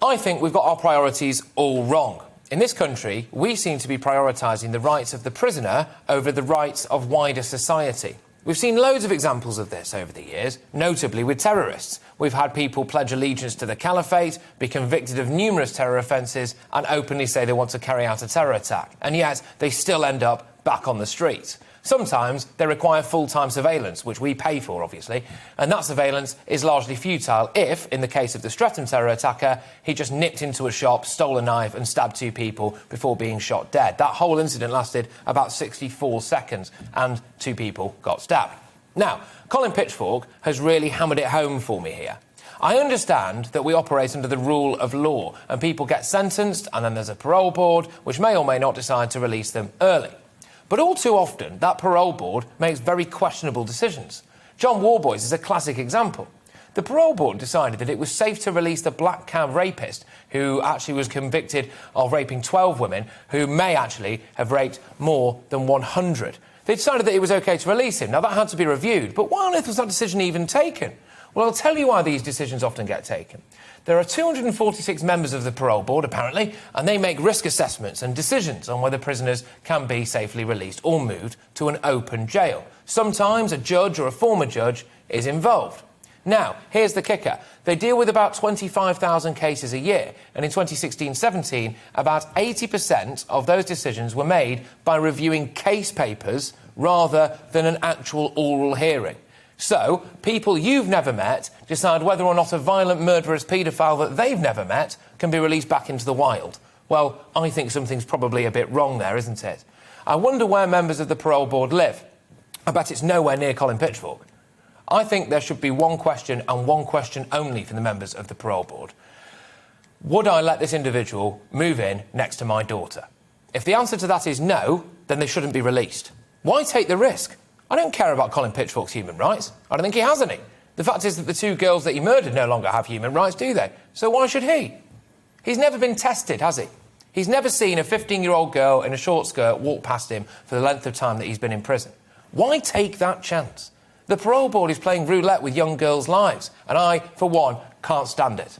I think we've got our priorities all wrong. In this country, we seem to be prioritising the rights of the prisoner over the rights of wider society. We've seen loads of examples of this over the years, notably with terrorists. We've had people pledge allegiance to the caliphate, be convicted of numerous terror offences and openly say they want to carry out a terror attack. And yet, they still end up back on the street. Sometimes they require full-time surveillance, which we pay for, obviously, and that surveillance is largely futile if, in the case of the Streatham terror attacker, he just nipped into a shop, stole a knife and stabbed 2 people before being shot dead. That whole incident lasted about 64 seconds and 2 people got stabbed. Now, Colin Pitchfork has really hammered it home for me here. I understand that we operate under the rule of law and people get sentenced and then there's a parole board which may or may not decide to release them early. But all too often, that parole board makes very questionable decisions. John Warboys is a classic example. The parole board decided that it was safe to release the black cab rapist who actually was convicted of raping 12 women who may actually have raped more than 100. They decided that it was OK to release him. Now, that had to be reviewed. But why on earth was that decision even taken? Well, I'll tell you why these decisions often get taken. There are 246 members of the parole board, apparently, and they make risk assessments and decisions on whether prisoners can be safely released or moved to an open jail. Sometimes a judge or a former judge is involved. Now, here's the kicker. They deal with about 25,000 cases a year, and in 2016-17, about 80% of those decisions were made by reviewing case papers rather than an actual oral hearing. So, people you've never met decide whether or not a violent murderous paedophile that they've never met can be released back into the wild. Well, I think something's probably a bit wrong there, isn't it? I wonder where members of the parole board live. I bet it's nowhere near Colin Pitchfork. I think there should be one question and one question only for the members of the parole board. Would I let this individual move in next to my daughter? If the answer to that is no, then they shouldn't be released. Why take the risk? I don't care about Colin Pitchfork's human rights. I don't think he has any. The fact is that the 2 girls that he murdered no longer have human rights, do they? So why should he? He's never been tested, has he? He's never seen a 15-year-old girl in a short skirt walk past him for the length of time that he's been in prison. Why take that chance? The parole board is playing roulette with young girls' lives, and I, for one, can't stand it.